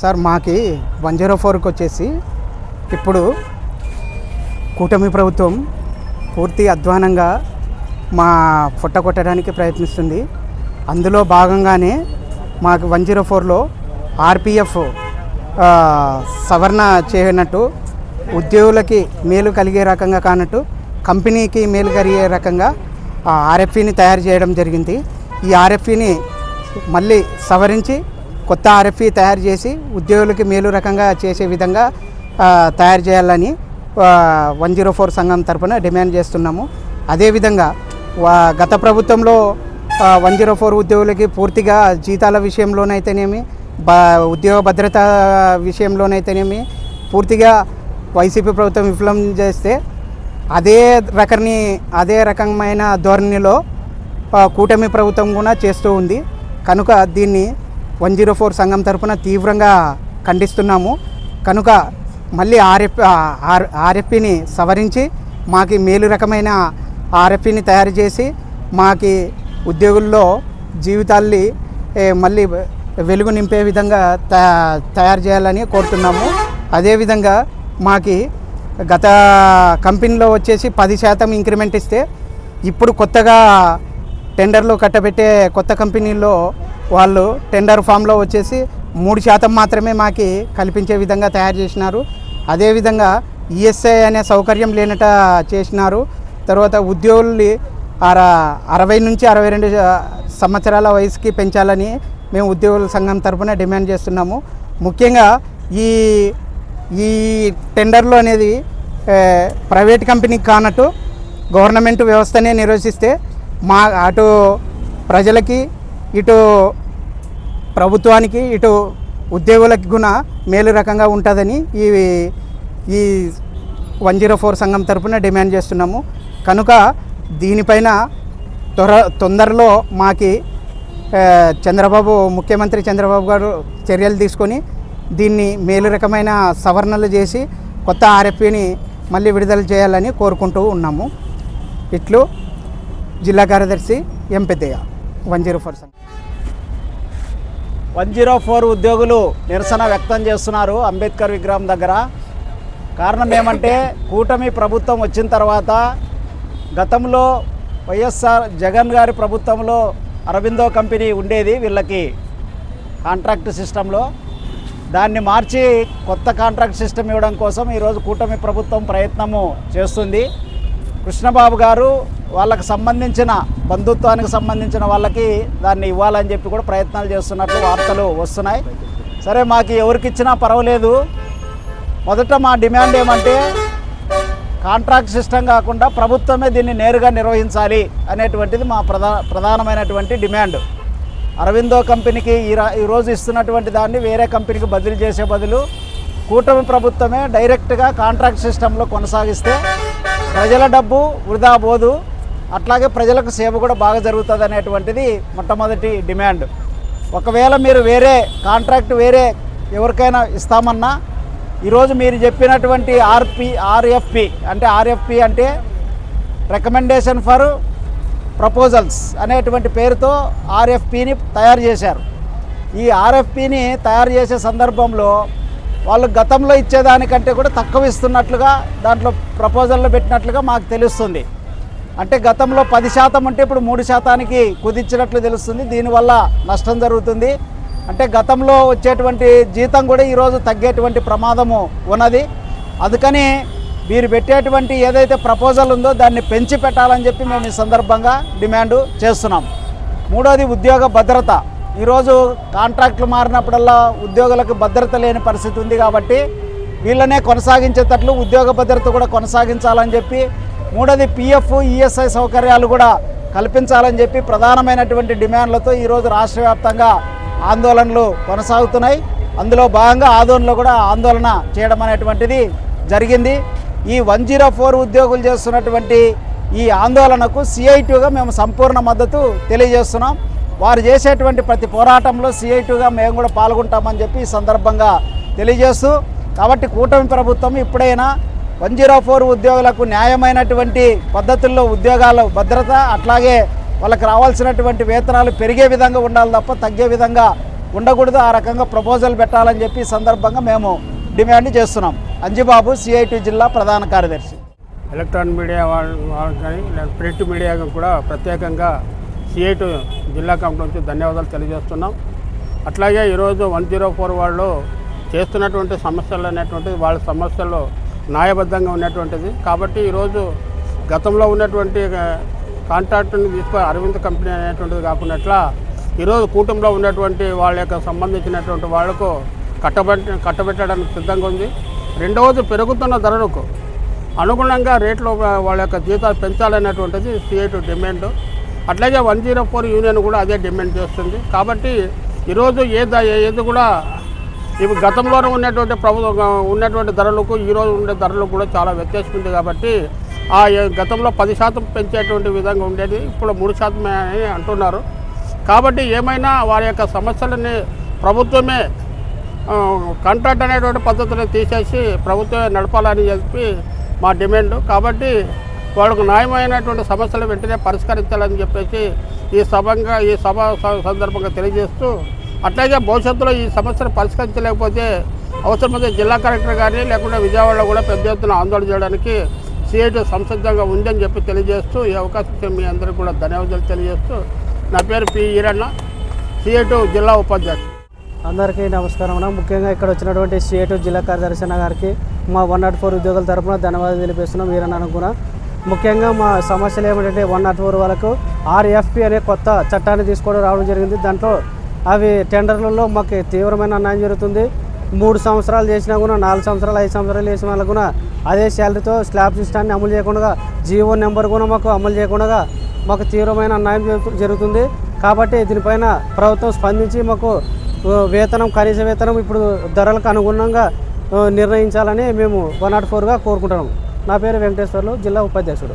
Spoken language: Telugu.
సార్ మాకి 104కి వచ్చేసి ఇప్పుడు కూటమి ప్రభుత్వం పూర్తి అధ్వానంగా మా పొట్ట కొట్టడానికి ప్రయత్నిస్తుంది. అందులో భాగంగానే మాకు 104లో ఆర్పిఎఫ్ సవరణ చేయనట్టు, ఉద్యోగులకి మేలు కలిగే రకంగా కానట్టు కంపెనీకి మేలు కలిగే రకంగా ఆర్ఎఫ్ఈని తయారు చేయడం జరిగింది. ఈ ఆర్ఎఫ్ఈని మళ్ళీ సవరించి కొత్త ఆర్ఎఫ్ఈ తయారు చేసి ఉద్యోగులకి మేలు రకంగా చేసే విధంగా తయారు చేయాలని 104 సంఘం తరఫున డిమాండ్ చేస్తున్నాము. అదేవిధంగా గత ప్రభుత్వంలో 104 ఉద్యోగులకి పూర్తిగా జీతాల విషయంలోనైతేనేమి, ఉద్యోగ భద్రత విషయంలోనైతేనేమి పూర్తిగా వైసీపీ ప్రభుత్వం విఫలం చేస్తే అదే రకమైన ధోరణిలో కూటమి ప్రభుత్వం కూడా చేస్తూ ఉంది. కనుక దీన్ని 104 సంఘం తరఫున తీవ్రంగా ఖండిస్తున్నాము. కనుక మళ్ళీ ఆర్ఎఫ్ఈని సవరించి మాకి మేలు రకమైన ఆర్ఎఫ్ఈని తయారు చేసి మాకి ఉద్యోగుల్లో జీవితాల్ని మళ్ళీ వెలుగు నింపే విధంగా తయారు చేయాలని కోరుతున్నాము. అదేవిధంగా మాకి గత కంపెనీలో వచ్చేసి 10% ఇంక్రిమెంట్ ఇస్తే ఇప్పుడు కొత్తగా టెండర్లు కట్టబెట్టే కొత్త కంపెనీల్లో వాళ్ళు టెండర్ ఫామ్లో వచ్చేసి 3% మాత్రమే మాకి కల్పించే విధంగా తయారు చేసినారు. అదేవిధంగా ఈఎస్ఐ అనే సౌకర్యం లేనట చేసినారు. తర్వాత ఉద్యోగుల్ని 60 నుంచి 62 సంవత్సరాల వయసుకి పెంచాలని మేము ఉద్యోగుల సంఘం తరఫున డిమాండ్ చేస్తున్నాము. ముఖ్యంగా ఈ టెండర్లు అనేది ప్రైవేట్ కంపెనీకి కానట్టు గవర్నమెంట్ వ్యవస్థనే నిర్వహిస్తే అటు ప్రజలకి, ఇటు ప్రభుత్వానికి, ఇటు ఉద్యోగులకి కూడా మేలు రకంగా ఉంటుందని ఈ 104 సంఘం తరఫున డిమాండ్ చేస్తున్నాము. కనుక దీనిపైన తొందరలో మాకి ముఖ్యమంత్రి చంద్రబాబు గారు చర్యలు తీసుకొని దీన్ని మేలు రకమైన సవరణలు చేసి కొత్త ఆర్ఎఫ్ఈని మళ్ళీ విడుదల చేయాలని కోరుకుంటూ ఉన్నాము. ఇట్లు జిల్లా కార్యదర్శి ఎం పెద్దయ్య, 104 సంఘం. 104 ఉద్యోగులు నిరసన వ్యక్తం చేస్తున్నారు అంబేద్కర్ విగ్రహం దగ్గర. కారణం ఏమంటే కూటమి ప్రభుత్వం వచ్చిన తర్వాత గతంలో వైఎస్ఆర్ జగన్ గారి ప్రభుత్వంలో అరబిందో కంపెనీ ఉండేది వీళ్ళకి కాంట్రాక్ట్ సిస్టంలో. దాన్ని మార్చి కొత్త కాంట్రాక్ట్ సిస్టమ్ ఇవ్వడం కోసం ఈరోజు కూటమి ప్రభుత్వం ప్రయత్నము చేస్తుంది. కృష్ణబాబు గారు వాళ్ళకి సంబంధించిన బంధుత్వానికి సంబంధించిన వాళ్ళకి దాన్ని ఇవ్వాలని చెప్పి కూడా ప్రయత్నాలు చేస్తున్నట్లు వార్తలు వస్తున్నాయి. సరే, మాకు ఎవరికి ఇచ్చినా పర్వాలేదు. మొదట మా డిమాండ్ ఏమంటే కాంట్రాక్ట్ సిస్టమ్ కాకుండా ప్రభుత్వమే దీన్ని నేరుగా నిర్వహించాలి అనేటువంటిది మా ప్రధానమైనటువంటి డిమాండ్. అరవిందో కంపెనీకి ఈరోజు ఇస్తున్నటువంటి దాన్ని వేరే కంపెనీకి బదిలీ చేసే బదులు కూటమి ప్రభుత్వమే డైరెక్ట్గా కాంట్రాక్ట్ సిస్టంలో కొనసాగిస్తే ప్రజల డబ్బు వృధా పోదు, అట్లాగే ప్రజలకు సేవ కూడా బాగా జరుగుతుంది అనేటువంటిది మొట్టమొదటి డిమాండ్. ఒకవేళ మీరు వేరే కాంట్రాక్ట్ వేరే ఎవరికైనా ఇస్తామన్నా ఈరోజు మీరు చెప్పినటువంటి ఆర్ఎఫ్పి అంటే రికమెండేషన్ ఫర్ ప్రపోజల్స్ అనేటువంటి పేరుతో ఆర్ఎఫ్పిని తయారు చేశారు. ఈ ఆర్ఎఫ్పిని తయారు చేసే సందర్భంలో వాళ్ళు గతంలో ఇచ్చేదానికంటే కూడా తక్కువ ఇస్తున్నట్లుగా దాంట్లో ప్రపోజల్లో పెట్టినట్లుగా మాకు తెలుస్తుంది. అంటే గతంలో 10% ఉంటే ఇప్పుడు 3%కి కుదించినట్లు తెలుస్తుంది. దీనివల్ల నష్టం జరుగుతుంది. అంటే గతంలో వచ్చేటువంటి జీతం కూడా ఈరోజు తగ్గేటువంటి ప్రమాదము ఉన్నది. అందుకని మీరు పెట్టేటువంటి ఏదైతే ప్రపోజల్ ఉందో దాన్ని పెంచి పెట్టాలని చెప్పి మేము ఈ సందర్భంగా డిమాండ్ చేస్తున్నాం. మూడోది ఉద్యోగ భద్రత. ఈరోజు కాంట్రాక్టులు మారినప్పుడల్లా ఉద్యోగులకు భద్రత లేని పరిస్థితి ఉంది. కాబట్టి వీళ్ళనే కొనసాగించేటట్లు ఉద్యోగ భద్రత కూడా కొనసాగించాలని చెప్పి, మూడోది పిఎఫ్, ఈఎస్ఐ సౌకర్యాలు కూడా కల్పించాలని చెప్పి ప్రధానమైనటువంటి డిమాండ్లతో ఈరోజు రాష్ట్ర వ్యాప్తంగా ఆందోళనలు కొనసాగుతున్నాయి. అందులో భాగంగా ఆదోన్లో కూడా ఆందోళన చేయడం అనేటువంటిది జరిగింది. ఈ 104 ఉద్యోగులు చేస్తున్నటువంటి ఈ ఆందోళనకు సిఐటిగా మేము సంపూర్ణ మద్దతు తెలియజేస్తున్నాం. వారు చేసేటువంటి ప్రతి పోరాటంలో సిఐటిగా మేము కూడా పాల్గొంటామని చెప్పి ఈ సందర్భంగా తెలియజేస్తూ, కాబట్టి కూటమి ప్రభుత్వం ఇప్పుడైనా 104 ఉద్యోగులకు న్యాయమైనటువంటి పద్ధతుల్లో ఉద్యోగాల భద్రత, అట్లాగే వాళ్ళకి రావాల్సినటువంటి వేతనాలు పెరిగే విధంగా ఉండాలి తప్ప తగ్గే విధంగా ఉండకూడదు, ఆ రకంగా ప్రపోజల్ పెట్టాలని చెప్పి ఈ సందర్భంగా మేము డిమాండ్ చేస్తున్నాం. అంజిబాబు, CIT జిల్లా ప్రధాన కార్యదర్శి. ఎలక్ట్రానిక్ మీడియా వాళ్ళకి కానీ ప్రింట్ మీడియాకి కూడా ప్రత్యేకంగా CIT జిల్లా కమిటీ నుంచి ధన్యవాదాలు తెలియజేస్తున్నాం. అట్లాగే ఈరోజు 104 వాళ్ళు చేస్తున్నటువంటి సమస్యలు అనేటువంటిది వాళ్ళ సమస్యల్లో న్యాయబద్ధంగా ఉన్నటువంటిది. కాబట్టి ఈరోజు గతంలో ఉన్నటువంటి కాంట్రాక్టుని తీసుకొని అరవింద్ కంపెనీ అనేటువంటిది కాకుండా ఈరోజు కూటమిలో ఉన్నటువంటి వాళ్ళ యొక్క సంబంధించినటువంటి వాళ్లకు కట్టబెట్టడానికి సిద్ధంగా ఉంది. రెండవది, పెరుగుతున్న ధరలకు అనుగుణంగా రేట్లు వాళ్ళ యొక్క జీతాలు పెంచాలనేటువంటిది CIT డిమాండ్. అట్లాగే 104 యూనియన్ కూడా అదే డిమాండ్ చేస్తుంది. కాబట్టి ఈరోజు ఏది కూడా ఇవి గతంలోనే ఉన్నటువంటి ఉన్నటువంటి ధరలకు ఈరోజు ఉండే ధరలకు కూడా చాలా వ్యత్యాసం ఉంది. కాబట్టి గతంలో 10% పెంచేటువంటి విధంగా ఉండేది, ఇప్పుడు 3% అని అంటున్నారు. కాబట్టి ఏమైనా వారి యొక్క సమస్యలని ప్రభుత్వమే కాంట్రాక్ట్ అనేటువంటి పద్ధతిని తీసేసి ప్రభుత్వమే నడపాలని చెప్పి మా డిమాండ్. కాబట్టి వాళ్ళకు న్యాయమైనటువంటి సమస్యలు వెంటనే పరిష్కరించాలని చెప్పేసి ఈ సభ సందర్భంగా తెలియజేస్తూ, అట్లాగే భవిష్యత్తులో ఈ సమస్యను పరిష్కరించలేకపోతే అవసరమైతే జిల్లా కలెక్టర్ కానీ లేకుండా విజయవాడలో కూడా పెద్ద ఎత్తున ఆందోళన చేయడానికి CIT సంసిద్ధంగా ఉందని చెప్పి తెలియజేస్తూ, ఈ అవకాశం ఇచ్చిన మీ అందరికీ కూడా ధన్యవాదాలు తెలియజేస్తూ, నా పేరు P. ఈరన్న, CIT జిల్లా ఉపాధ్యక్షుడు. అందరికీ నమస్కారం. ముఖ్యంగా ఇక్కడ వచ్చినటువంటి CIT జిల్లా కార్యదర్శి అన్న గారికి మా 104 ఉద్యోగుల తరఫున ధన్యవాదాలు తెలియజేస్తున్నాం. ఈరన్నకు కూడా ముఖ్యంగా మా సమస్యలు ఏమిటంటే 104 వాళ్ళకు RFP అనే కొత్త చట్టాన్ని తీసుకోవడం రావడం జరిగింది. దాంట్లో అవి టెండర్లలో మాకు తీవ్రమైన అన్యాయం జరుగుతుంది. 3 సంవత్సరాలు చేసినా కూడా 4 సంవత్సరాలు 5 సంవత్సరాలు చేసిన వాళ్ళకు కూడా అదే శాలరీతో స్లాబ్ సిస్టాన్ని అమలు చేయకుండా, జీవో నెంబర్ కూడా మాకు అమలు చేయకుండా మాకు తీవ్రమైన అన్యాయం జరుగుతుంది. కాబట్టి దీనిపైన ప్రభుత్వం స్పందించి మాకు వేతనం, కనీస వేతనం ఇప్పుడు ధరలకు అనుగుణంగా నిర్ణయించాలని మేము 104గా కోరుకుంటున్నాము. నా పేరు వెంకటేశ్వర్లు, జిల్లా ఉపాధ్యక్షుడు.